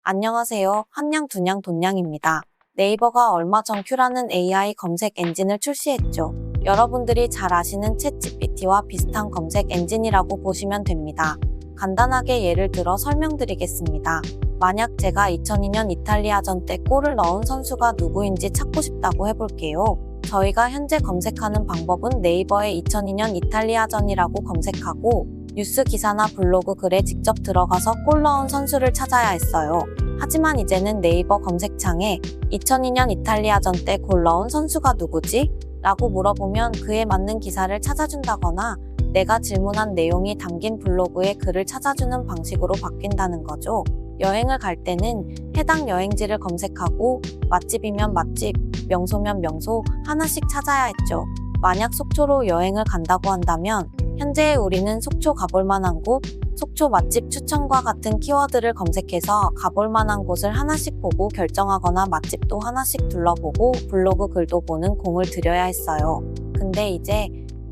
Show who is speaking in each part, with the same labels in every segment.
Speaker 1: 안녕하세요. 한냥 두냥 돈냥입니다. 네이버가 얼마 전 큐라는 AI 검색 엔진을 출시했죠. 여러분들이 잘 아시는 챗GPT와 비슷한 검색 엔진이라고 보시면 됩니다. 간단하게 예를 들어 설명드리겠습니다. 만약 제가 2002년 이탈리아전 때 골을 넣은 선수가 누구인지 찾고 싶다고 해볼게요. 저희가 현재 검색하는 방법은 네이버의 2002년 이탈리아전이라고 검색하고 뉴스 기사나 블로그 글에 직접 들어가서 골 넣은 선수를 찾아야 했어요. 하지만 이제는 네이버 검색창에 2002년 이탈리아전 때 골 넣은 선수가 누구지? 라고 물어보면 그에 맞는 기사를 찾아준다거나 내가 질문한 내용이 담긴 블로그의 글을 찾아주는 방식으로 바뀐다는 거죠. 여행을 갈 때는 해당 여행지를 검색하고 맛집이면 맛집, 명소면 명소 하나씩 찾아야 했죠. 만약 속초로 여행을 간다고 한다면 현재 우리는 속초 가볼 만한 곳, 속초 맛집 추천과 같은 키워드를 검색해서 가볼 만한 곳을 하나씩 보고 결정하거나 맛집도 하나씩 둘러보고 블로그 글도 보는 공을 들여야 했어요. 근데 이제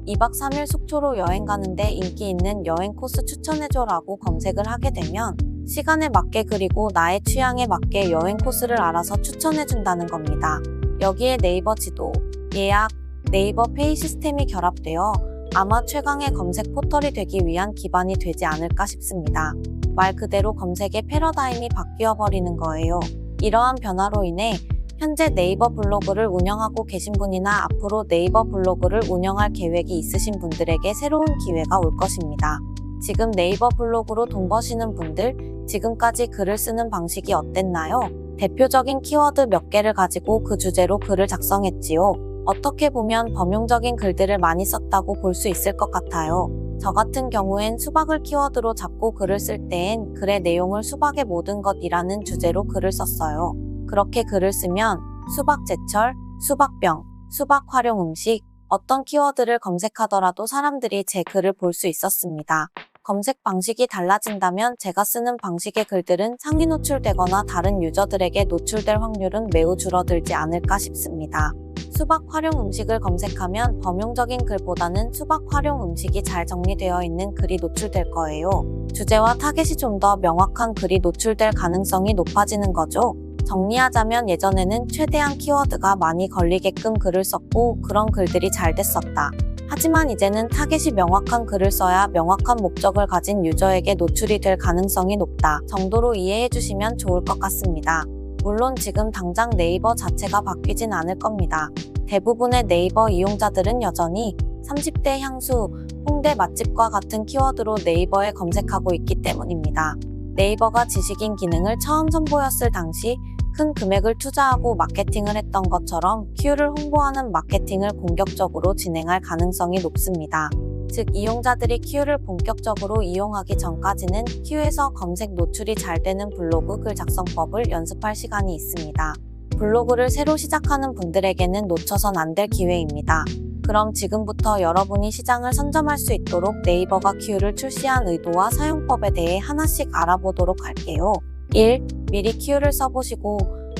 Speaker 1: 2박 3일 속초로 여행 가는데 인기 있는 여행 코스 추천해줘라고 검색을 하게 되면 시간에 맞게 그리고 나의 취향에 맞게 여행 코스를 알아서 추천해준다는 겁니다. 여기에 네이버 지도, 예약, 네이버 페이 시스템이 결합되어 아마 최강의 검색 포털이 되기 위한 기반이 되지 않을까 싶습니다. 말 그대로 검색의 패러다임이 바뀌어버리는 거예요. 이러한 변화로 인해 현재 네이버 블로그를 운영하고 계신 분이나 앞으로 네이버 블로그를 운영할 계획이 있으신 분들에게 새로운 기회가 올 것입니다. 지금 네이버 블로그로 돈 버시는 분들, 지금까지 글을 쓰는 방식이 어땠나요? 대표적인 키워드 몇 개를 가지고 그 주제로 글을 작성했지요. 어떻게 보면 범용적인 글들을 많이 썼다고 볼 수 있을 것 같아요. 저 같은 경우엔 수박을 키워드로 잡고 글을 쓸 때엔 글의 내용을 수박의 모든 것이라는 주제로 글을 썼어요. 그렇게 글을 쓰면 수박 제철, 수박병, 수박 활용 음식, 어떤 키워드를 검색하더라도 사람들이 제 글을 볼 수 있었습니다. 검색 방식이 달라진다면 제가 쓰는 방식의 글들은 상위 노출되거나 다른 유저들에게 노출될 확률은 매우 줄어들지 않을까 싶습니다. 수박 활용 음식을 검색하면 범용적인 글보다는 수박 활용 음식이 잘 정리되어 있는 글이 노출될 거예요. 주제와 타겟이 좀 더 명확한 글이 노출될 가능성이 높아지는 거죠. 정리하자면 예전에는 최대한 키워드가 많이 걸리게끔 글을 썼고 그런 글들이 잘 됐었다. 하지만 이제는 타겟이 명확한 글을 써야 명확한 목적을 가진 유저에게 노출이 될 가능성이 높다 정도로 이해해 주시면 좋을 것 같습니다. 물론 지금 당장 네이버 자체가 바뀌진 않을 겁니다. 대부분의 네이버 이용자들은 여전히 30대 향수, 홍대 맛집과 같은 키워드로 네이버에 검색하고 있기 때문입니다. 네이버가 지식인 기능을 처음 선보였을 당시 큰 금액을 투자하고 마케팅을 했던 것처럼 큐를 홍보하는 마케팅을 공격적으로 진행할 가능성이 높습니다. 즉 이용자들이 큐를 본격적으로 이용하기 전까지는 큐에서 검색 노출이 잘 되는 블로그 글 작성법을 연습할 시간이 있습니다. 블로그를 새로 시작하는 분들에게는 놓쳐선 안 될 기회입니다. 그럼 지금부터 여러분이 시장을 선점할 수 있도록 네이버가 큐를 출시한 의도와 사용법에 대해 하나씩 알아보도록 할게요. 1. 미리 큐를 써보시고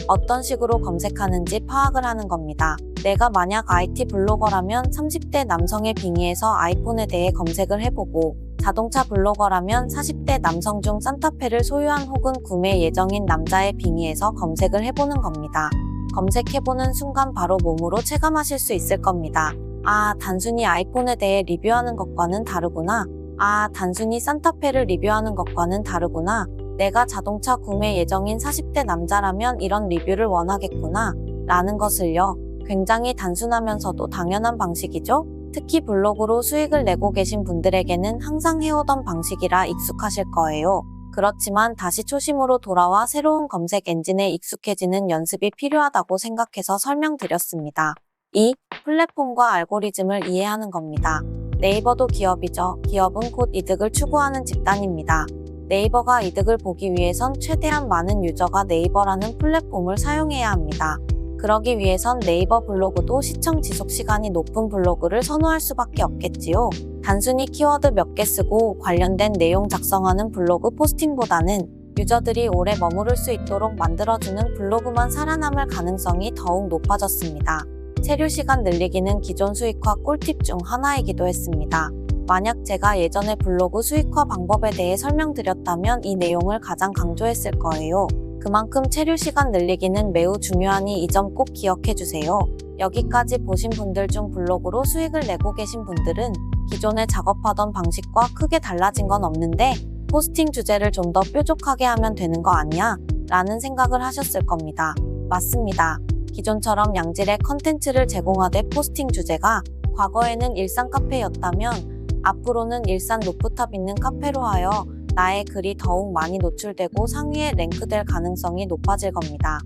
Speaker 1: 어떤 식으로 검색하는지 파악을 하는 겁니다. 내가 만약 IT 블로거라면 30대 남성의 빙의에서 아이폰에 대해 검색을 해보고 자동차 블로거라면 40대 남성 중 산타페를 소유한 혹은 구매 예정인 남자의 빙의에서 검색을 해보는 겁니다. 검색해보는 순간 바로 몸으로 체감하실 수 있을 겁니다. 아, 단순히 아이폰에 대해 리뷰하는 것과는 다르구나. 아, 단순히 산타페를 리뷰하는 것과는 다르구나. 내가 자동차 구매 예정인 40대 남자라면 이런 리뷰를 원하겠구나. 라는 것을요. 굉장히 단순하면서도 당연한 방식이죠? 특히 블로그로 수익을 내고 계신 분들에게는 항상 해오던 방식이라 익숙하실 거예요. 그렇지만 다시 초심으로 돌아와 새로운 검색 엔진에 익숙해지는 연습이 필요하다고 생각해서 설명드렸습니다. 2. 플랫폼과 알고리즘을 이해하는 겁니다. 네이버도 기업이죠. 기업은 곧 이득을 추구하는 집단입니다. 네이버가 이득을 보기 위해선 최대한 많은 유저가 네이버라는 플랫폼을 사용해야 합니다. 그러기 위해선 네이버 블로그도 시청 지속 시간이 높은 블로그를 선호할 수밖에 없겠지요. 단순히 키워드 몇 개 쓰고 관련된 내용 작성하는 블로그 포스팅보다는 유저들이 오래 머무를 수 있도록 만들어주는 블로그만 살아남을 가능성이 더욱 높아졌습니다. 체류 시간 늘리기는 기존 수익화 꿀팁 중 하나이기도 했습니다. 만약 제가 예전에 블로그 수익화 방법에 대해 설명드렸다면 이 내용을 가장 강조했을 거예요. 그만큼 체류 시간 늘리기는 매우 중요하니 이 점 꼭 기억해 주세요. 여기까지 보신 분들 중 블로그로 수익을 내고 계신 분들은 기존에 작업하던 방식과 크게 달라진 건 없는데 포스팅 주제를 좀 더 뾰족하게 하면 되는 거 아니야? 라는 생각을 하셨을 겁니다. 맞습니다. 기존처럼 양질의 컨텐츠를 제공하되 포스팅 주제가 과거에는 일산 카페였다면 앞으로는 일산 루프탑 있는 카페로 하여 나의 글이 더욱 많이 노출되고 상위에 랭크될 가능성이 높아질 겁니다.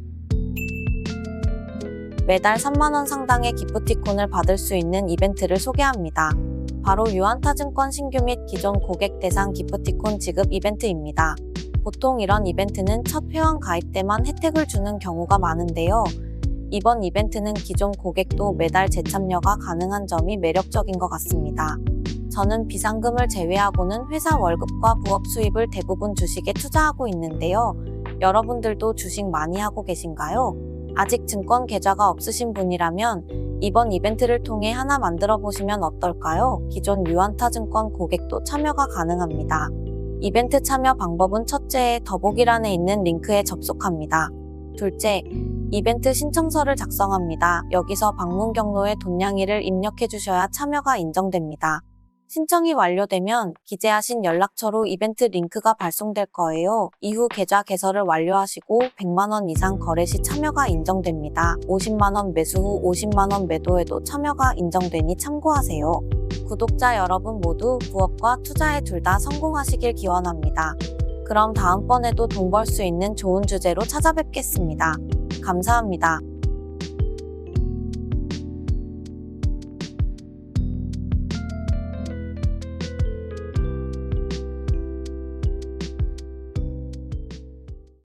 Speaker 1: 매달 3만원 상당의 기프티콘을 받을 수 있는 이벤트를 소개합니다. 바로 유한타증권 신규 및 기존 고객 대상 기프티콘 지급 이벤트입니다. 보통 이런 이벤트는 첫 회원 가입 때만 혜택을 주는 경우가 많은데요. 이번 이벤트는 기존 고객도 매달 재참여가 가능한 점이 매력적인 것 같습니다. 저는 비상금을 제외하고는 회사 월급과 부업 수입을 대부분 주식에 투자하고 있는데요. 여러분들도 주식 많이 하고 계신가요? 아직 증권 계좌가 없으신 분이라면 이번 이벤트를 통해 하나 만들어 보시면 어떨까요? 기존 유한타증권 고객도 참여가 가능합니다. 이벤트 참여 방법은 첫째, 더보기란에 있는 링크에 접속합니다. 둘째, 이벤트 신청서를 작성합니다. 여기서 방문 경로에 돈냥이를 입력해 주셔야 참여가 인정됩니다. 신청이 완료되면 기재하신 연락처로 이벤트 링크가 발송될 거예요. 이후 계좌 개설을 완료하시고 100만원 이상 거래 시 참여가 인정됩니다. 50만원 매수 후 50만원 매도에도 참여가 인정되니 참고하세요. 구독자 여러분 모두 부업과 투자에 둘 다 성공하시길 기원합니다. 그럼 다음번에도 돈 벌 수 있는 좋은 주제로 찾아뵙겠습니다. 감사합니다.